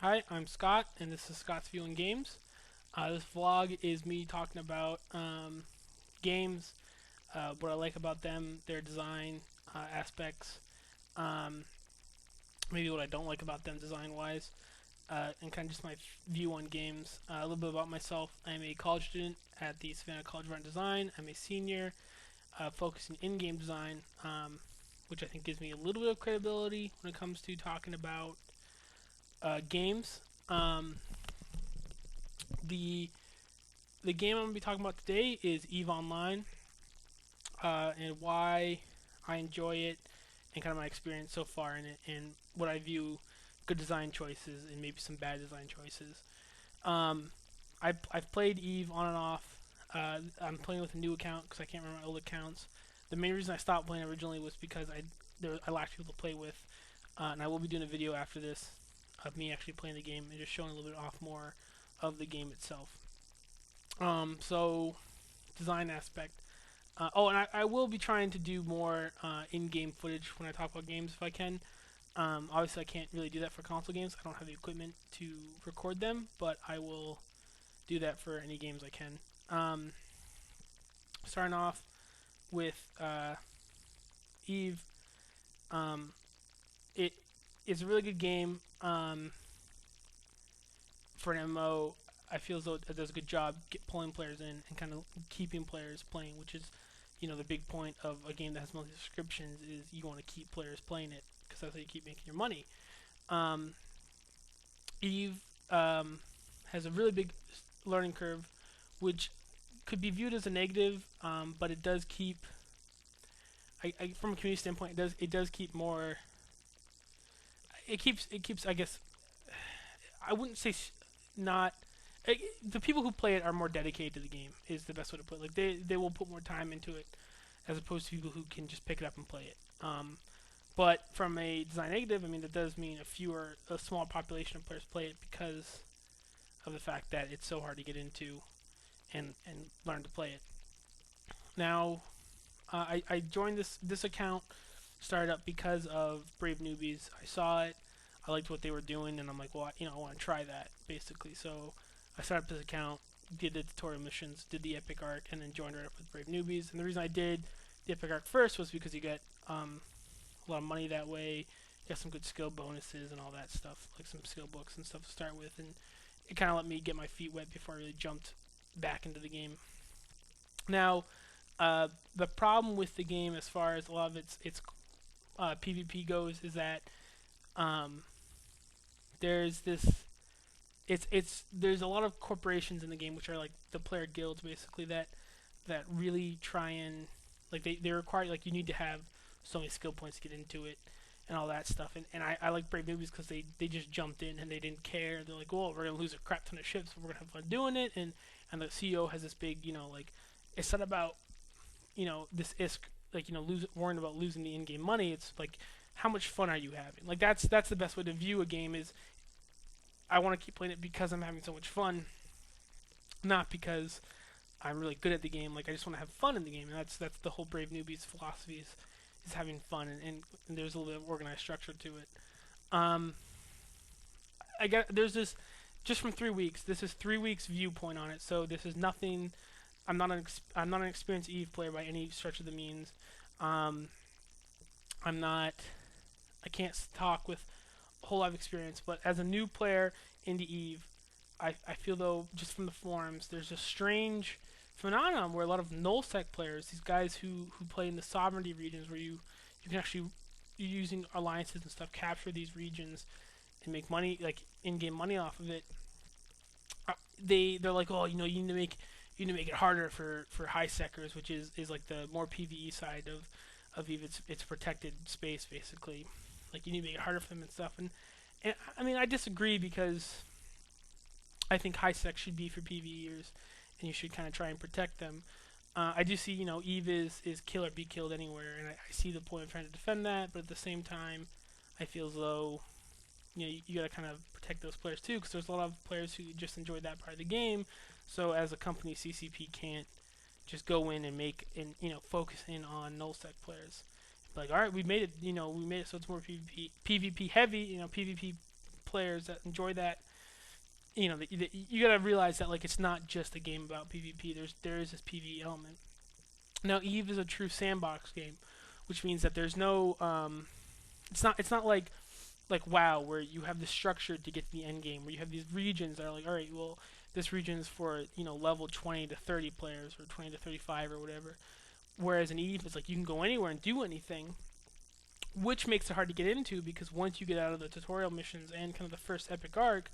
Hi, I'm Scott, and this is Scott's View on Games. This vlog is me talking about games, what I like about them, their design aspects, um, maybe what I don't like about them design-wise, and kind of just my view on games. A little bit about myself. I'm a college student at the Savannah College of Art and Design. I'm a senior, focusing in-game design, which I think gives me a little bit of credibility when it comes to talking about games. Um, the the game I'm going to be talking about today is Eve Online, and why I enjoy it, and kind of my experience so far in it, and what I view good design choices and maybe some bad design choices. Um, I've played Eve on and off. I'm playing with a new account because I can't remember my old accounts. The main reason I stopped playing originally was because I lacked people to play with, and I will be doing a video after this of me actually playing the game and just showing a little bit off more of the game itself. So design aspect. And I will be trying to do more in-game footage when I talk about games if I can. Obviously, I can't really do that for console games. I don't have the equipment to record them, but I will do that for any games I can. Um, Starting off with Eve, um, it it's a really good game for an MMO. I feel as though it does a good job pulling players in and kind of keeping players playing, which is the big point of a game that has monthly subscriptions is you want to keep players playing it because that's how you keep making your money. Um, Eve has a really big learning curve, which could be viewed as a negative, but it does keep. From a community standpoint, it does keep more. It keeps. I guess I wouldn't say not. The people who play it are more dedicated to the game. Is the best way to put it. Like they will put more time into it as opposed to people who can just pick it up and play it. But from a design negative, I mean, that does mean a small population of players play it because of the fact that it's so hard to get into and learn to play it. Now, I joined this account, started up because of Brave Newbies. I saw it, I liked what they were doing, and I'm like, well, I want to try that basically. So I started up this account, did the tutorial missions, did the epic arc, and then joined right up with Brave Newbies. And the reason I did the epic arc first was because you get a lot of money that way. You got some good skill bonuses and all that stuff, like some skill books and stuff to start with, and it kind of let me get my feet wet before I really jumped back into the game. Now, the problem with the game, as far as a lot of its PvP goes, is that um, there's this. It's there's a lot of corporations in the game, which are like the player guilds, basically that really try and they require like you need to have so many skill points to get into it and all that stuff. And I like Brave Newbies because they just jumped in and they didn't care. They're like, well, we're gonna lose a crap ton of ships, but we're gonna have fun doing it. And the CEO has this big, like it's not about this isk like worrying about losing the in-game money. It's like how much fun are you having? Like that's the best way to view a game is I want to keep playing it because I'm having so much fun, not because I'm really good at the game. Like I just want to have fun in the game, and that's the whole Brave Newbies philosophy is having fun, and there's a little bit of organized structure to it. Um, I got there's this just from 3 weeks. This is 3 weeks viewpoint on it, so this is nothing. I'm not an experienced Eve player by any stretch of the means. Um, I'm not. I can't talk with a whole lot of experience, but as a new player into Eve, I feel though just from the forums, there's a strange phenomenon where a lot of nullsec players, these guys who play in the sovereignty regions, where you can actually using alliances and stuff capture these regions and make money like in-game money off of it. They're like, oh, you need to make it harder for high secers, which is like the more PVE side of Eve. It's protected space basically. Like you need to make it harder for them and stuff. And I mean I disagree because I think high sec should be for PVEers, and you should kind of try and protect them. I do see Eve is kill or be killed anywhere, and I see the point of trying to defend that, but at the same time, I feel as though you got to kind of protect those players too, because there's a lot of players who just enjoy that part of the game. So as a company, CCP can't just go in and make and focus in on nullsec players. Like, all right, we made it. We made it so it's more PvP heavy. PvP players that enjoy that, you gotta realize that like it's not just a game about PvP. There is this PvE element. Now Eve is a true sandbox game, which means that there's no it's not like WoW where you have the structure to get to the end game, where you have these regions that are like, all right, well, this region is for level 20 to 30 players or 20 to 35 or whatever. Whereas in Eve, it's like you can go anywhere and do anything, which makes it hard to get into because once you get out of the tutorial missions and kind of the first epic arc,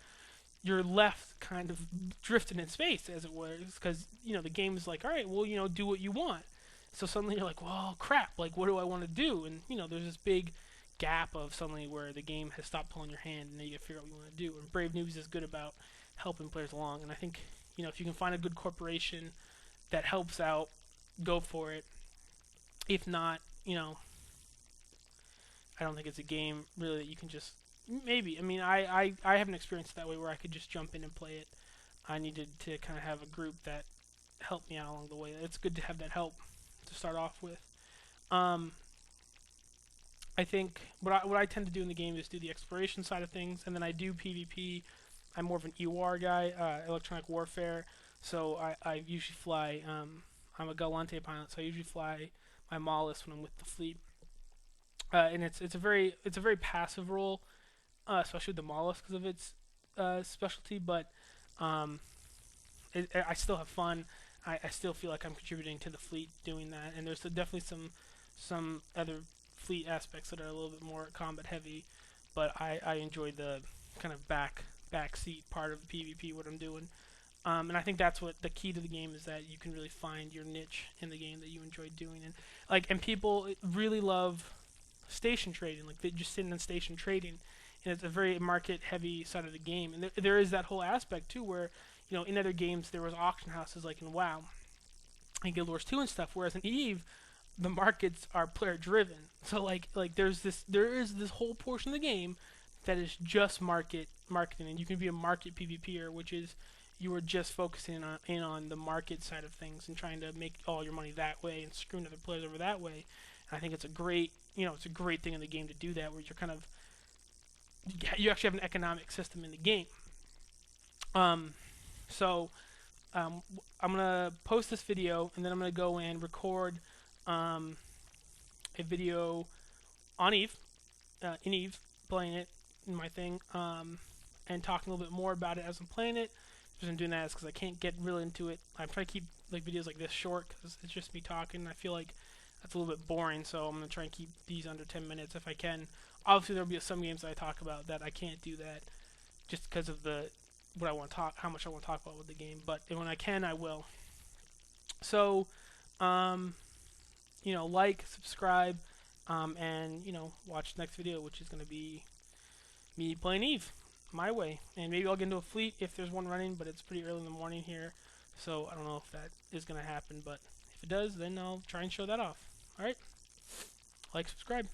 you're left kind of drifting in space, as it were, because the game is like, all right, well, do what you want. So suddenly you're like, well, crap, like what do I want to do? And there's this big gap of suddenly where the game has stopped pulling your hand, and then you got to figure out what you want to do. And Brave News is good about helping players along, and I think if you can find a good corporation that helps out, go for it. If not, I don't think it's a game really that you can just maybe. I mean, I haven't experienced it that way where I could just jump in and play it. I needed to kind of have a group that helped me out along the way. It's good to have that help to start off with. I think what I tend to do in the game is do the exploration side of things, and then I do PvP. I'm more of an EWAR guy, electronic warfare. So I usually fly. I'm a Galante pilot, so I usually fly my Maulus when I'm with the fleet. And it's a very passive role, especially with the Maulus because of its specialty. But I still have fun. I still feel like I'm contributing to the fleet doing that. And there's definitely some other fleet aspects that are a little bit more combat heavy. But I enjoy the kind of back seat part of PvP, what I'm doing. And I think that's what the key to the game is, that you can really find your niche in the game that you enjoy doing. And people really love station trading. Like they just sitting in station trading, and it's a very market heavy side of the game. And there is that whole aspect too, where in other games there was auction houses like in WoW and Guild Wars 2 and stuff. Whereas in Eve, the markets are player driven. So like there is this whole portion of the game that is just marketing, and you can be a market PvPer, which is you are just focusing on the market side of things and trying to make all your money that way and screwing other players over that way. And I think it's a great thing in the game to do that, where you're kind of you actually have an economic system in the game. So I'm gonna post this video, and then I'm gonna go and record a video on Eve, in Eve, playing it in my thing, and talking a little bit more about it as I'm playing it. The reason I'm doing that is because I can't get really into it. I'm trying to keep like videos like this short because it's just me talking. I feel like that's a little bit boring, so I'm gonna try and keep these under 10 minutes if I can. Obviously, there'll be some games that I talk about that I can't do that just because of how much I want to talk about with the game. But when I can, I will. So, like, subscribe, and watch the next video, which is gonna be me playing Eve my way, and maybe I'll get into a fleet if there's one running, but it's pretty early in the morning here, so I don't know if that is going to happen, but if it does, then I'll try and show that off. Alright, like, subscribe.